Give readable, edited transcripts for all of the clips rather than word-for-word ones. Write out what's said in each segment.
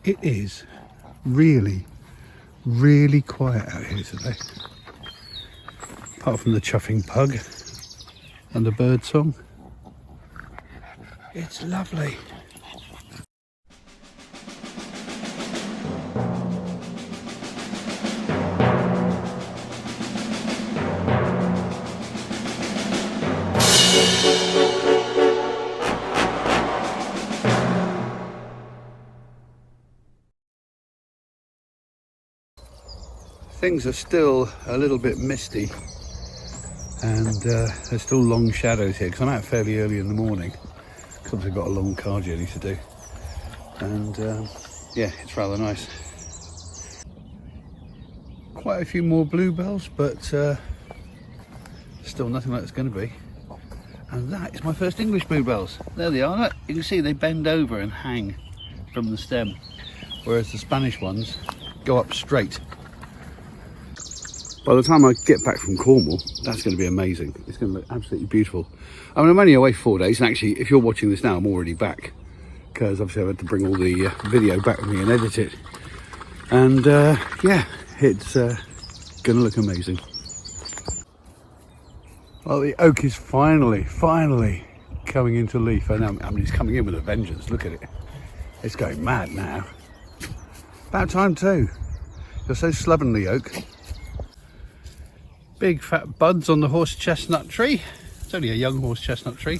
It is really, really quiet out here today. Apart from the chuffing pug and the bird song. It's lovely. Things are still a little bit misty and there's still long shadows here because I'm out fairly early in the morning because I've got a long car journey to do, and yeah, it's rather nice. Quite a few more bluebells, but still nothing like it's going to be. And that is my first English bluebells. There they are. Look, you can see they bend over and hang from the stem, whereas the Spanish ones go up straight. By the time I get back from Cornwall, that's going to be amazing. It's going to look absolutely beautiful. I mean, I'm only away 4 days, and actually, if you're watching this now, I'm already back, because obviously I've had to bring all the video back with me and edit it. And yeah, it's going to look amazing. Well, the oak is finally coming into leaf. I mean, it's coming in with a vengeance. Look at it. It's going mad now. About time too. You're so slovenly, oak. Big fat buds on the horse chestnut tree. It's only a young horse chestnut tree.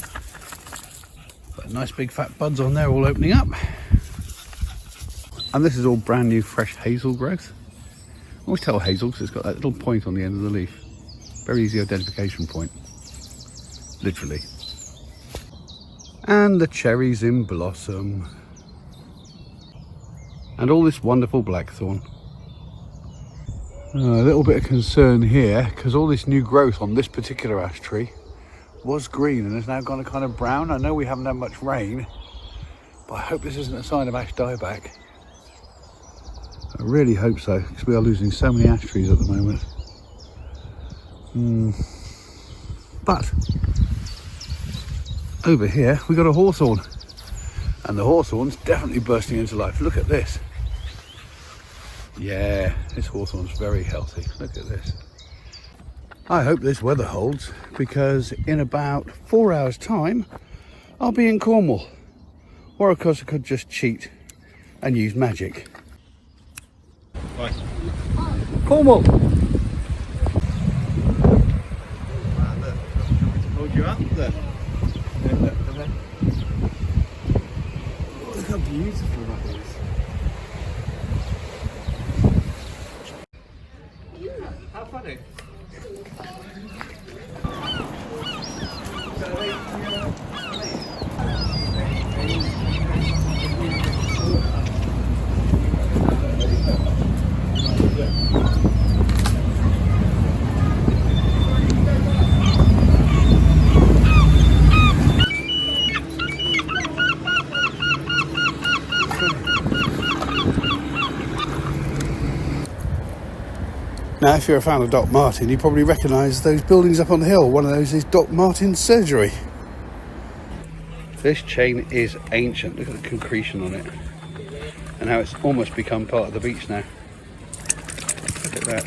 But nice big fat buds on there all opening up. And this is all brand new fresh hazel growth. I always tell hazel because it's got that little point on the end of the leaf. Very easy identification point. Literally. And the cherries in blossom. And all this wonderful blackthorn. A little bit of concern here because all this new growth on this particular ash tree was green and has now gone a kind of brown. I know we haven't had much rain, but I hope this isn't a sign of ash dieback. I really hope so, because we are losing so many ash trees at the moment. But over here we got a hawthorn, and the hawthorn's definitely bursting into life. Look at this. Yeah, this hawthorn's very healthy. Look at this. I hope this weather holds, because in about 4 hours time I'll be in Cornwall. Or of course I could just cheat and use magic. Bye. Cornwall! Hold you up there. Look how beautiful that is. How funny. Now, if you're a fan of Doc Martin, you probably recognise those buildings up on the hill. One of those is Doc Martin's surgery. This chain is ancient. Look at the concretion on it. And how it's almost become part of the beach now. Look at that.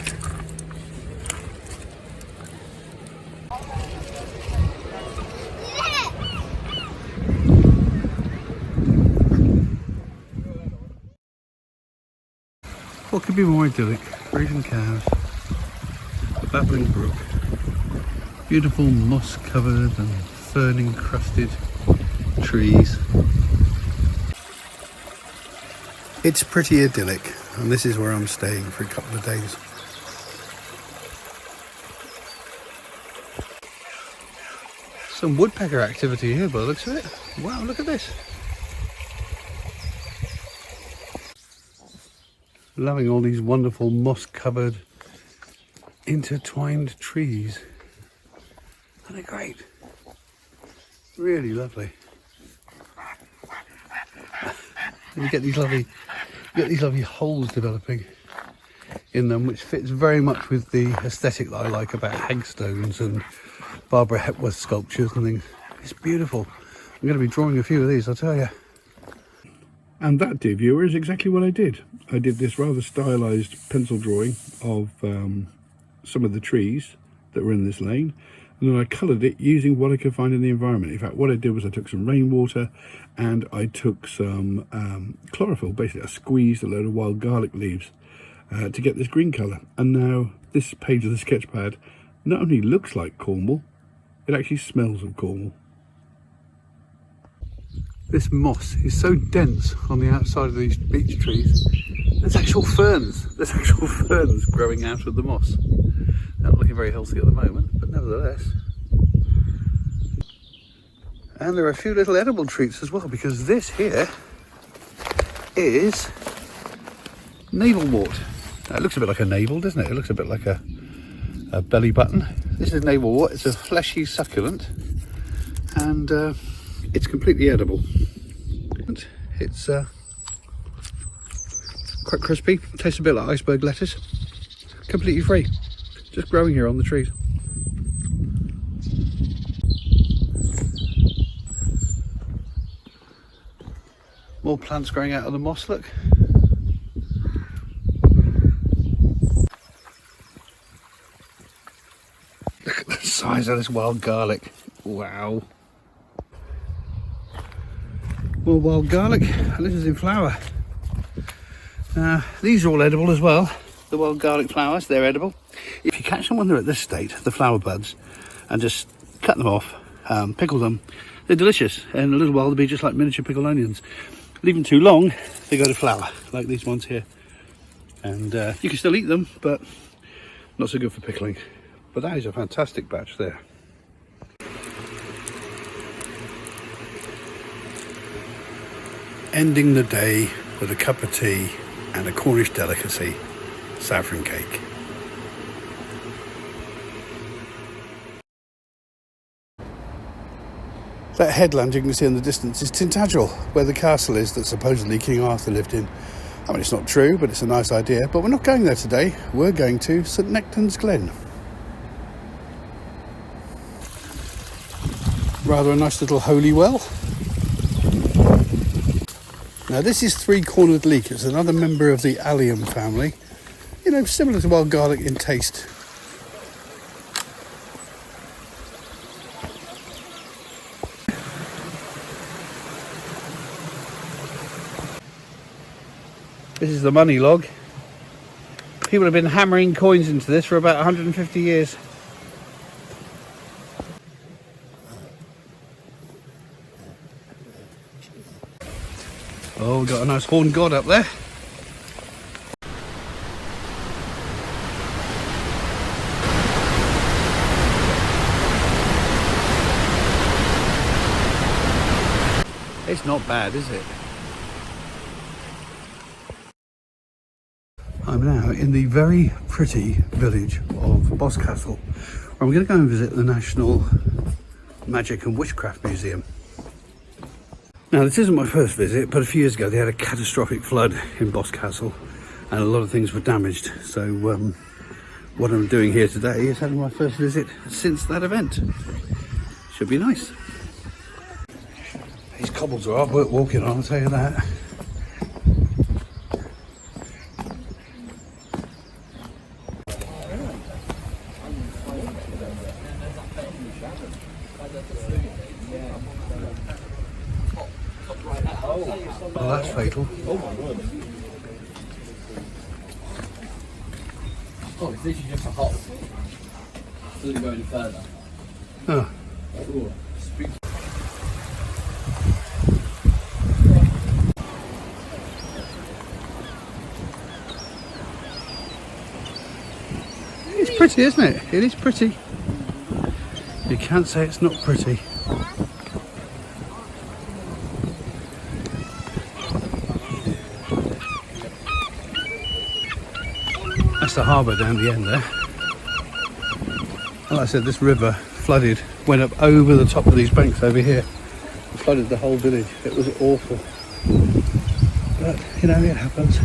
What could be more idyllic? Grazing cows, a babbling brook, beautiful moss covered and fern encrusted trees. It's pretty idyllic, and this is where I'm staying for a couple of days. Some woodpecker activity here by the looks of it. Wow, look at this. Loving all these wonderful moss covered intertwined trees. Aren't they great? Really lovely. You get these lovely holes developing in them, which fits very much with the aesthetic that I like about hagstones and Barbara Hepworth sculptures and things. It's beautiful. I'm going to be drawing a few of these, I'll tell you. And that, dear viewer, is exactly what I did. I did this rather stylized pencil drawing of some of the trees that were in this lane, and then I coloured it using what I could find in the environment. In fact, what I did was I took some rainwater and I took some chlorophyll. Basically, I squeezed a load of wild garlic leaves to get this green colour. And now this page of the sketchpad not only looks like Cornwall, it actually smells of Cornwall. This moss is so dense on the outside of these beech trees. There's actual ferns. There's actual ferns growing out of the moss. Not looking very healthy at the moment, but nevertheless. And there are a few little edible treats as well, because this here is navelwort. Now, it looks a bit like a navel, doesn't it? It looks a bit like a belly button. This is navelwort. It's a fleshy succulent, and it's completely edible. It's quite crispy. Tastes a bit like iceberg lettuce. Completely free. Just growing here on the trees. More plants growing out of the moss, look. Look at the size of this wild garlic. Wow. More wild garlic, and this is in flower. These are all edible as well. The wild garlic flowers, they're edible. If you catch them when they're at this state, the flower buds, and just cut them off, pickle them, they're delicious. And in a little while they'll be just like miniature pickled onions. Leave them too long, they go to flower, like these ones here. And you can still eat them, but not so good for pickling. But that is a fantastic batch there. Ending the day with a cup of tea and a Cornish delicacy, saffron cake. That headland you can see in the distance is Tintagel, where the castle is that supposedly King Arthur lived in. I mean, it's not true, but it's a nice idea. But we're not going there today. We're going to St Nectan's Glen. Rather a nice little holy well. Now this is three-cornered leek. It's another member of the allium family. You know, similar to wild garlic in taste. This is the money log. People have been hammering coins into this for about 150 years. Oh, we've got a nice horned god up there. It's not bad, is it? I'm now in the very pretty village of Boscastle, where I'm going to go and visit the National Magic and Witchcraft Museum. Now, this isn't my first visit, but a few years ago they had a catastrophic flood in Boscastle and a lot of things were damaged. So what I'm doing here today is having my first visit since that event. Should be nice. These cobbles are hard work walking on, I'll tell you that. Well, that's fatal. Oh my word. Oh, it's literally just a hop. It doesn't go any further. Oh. Ooh. It's pretty, isn't it? It is pretty. You can't say it's not pretty. That's the harbour down the end there. Like I said, this river flooded, went up over the top of these banks over here, and flooded the whole village. It was awful. But, you know, it happens.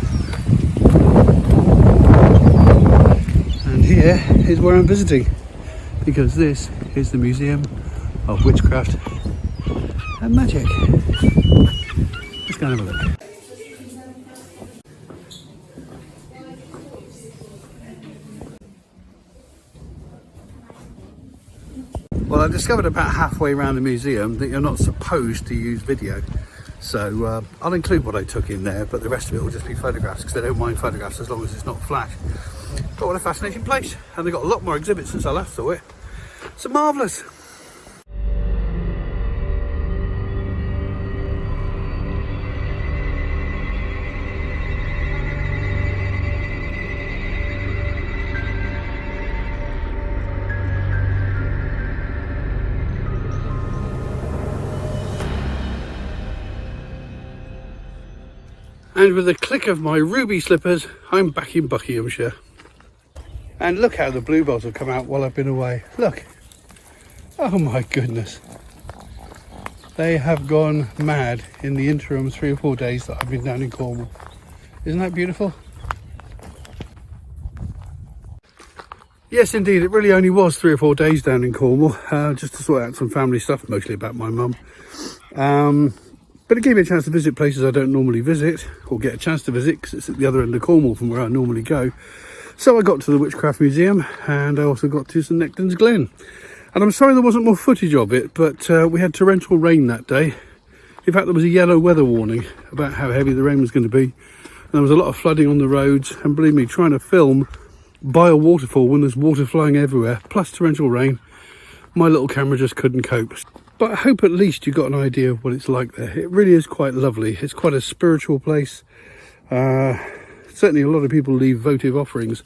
And here is where I'm visiting, because this is the Museum of Witchcraft and Magic. Let's go and have a look. Well, I discovered about halfway around the museum that you're not supposed to use video. So I'll include what I took in there, but the rest of it will just be photographs, because they don't mind photographs as long as it's not flash. But what a fascinating place. And they've got a lot more exhibits since I last saw it. So marvellous. And with a click of my ruby slippers, I'm back in Buckinghamshire. And look how the bluebells have come out while I've been away. Look. Oh my goodness. They have gone mad in the interim 3 or 4 days that I've been down in Cornwall. Isn't that beautiful? Yes, indeed. It really only was 3 or 4 days down in Cornwall, just to sort out some family stuff, mostly about my mum. But it gave me a chance to visit places I don't normally visit, or get a chance to visit, because it's at the other end of Cornwall from where I normally go. So I got to the Witchcraft Museum, and I also got to St Nectan's Glen. And I'm sorry there wasn't more footage of it, but we had torrential rain that day. In fact, there was a yellow weather warning about how heavy the rain was going to be. And there was a lot of flooding on the roads, and believe me, trying to film by a waterfall when there's water flying everywhere, plus torrential rain, my little camera just couldn't cope. But I hope at least you got an idea of what it's like there. It really is quite lovely. It's quite a spiritual place. Certainly a lot of people leave votive offerings,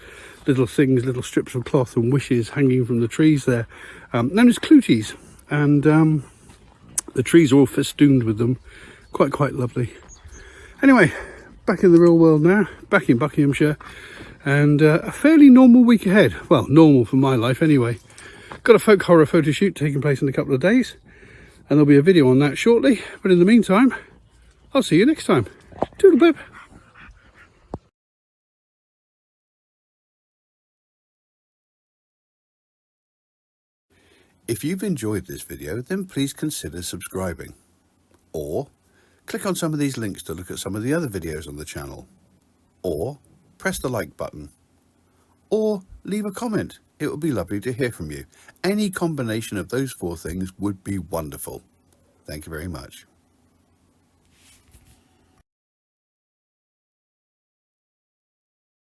little things, little strips of cloth and wishes hanging from the trees there, known as cluties. And the trees are all festooned with them. Quite lovely. Anyway, back in the real world now, back in Buckinghamshire, and a fairly normal week ahead. Well, normal for my life anyway. Got a folk horror photo shoot taking place in a couple of days, and there'll be a video on that shortly. But in the meantime, I'll see you next time. Toodle-pip. If you've enjoyed this video, then please consider subscribing. Or click on some of these links to look at some of the other videos on the channel. Or press the like button. Or leave a comment. It would be lovely to hear from you. Any combination of those 4 things would be wonderful. Thank you very much.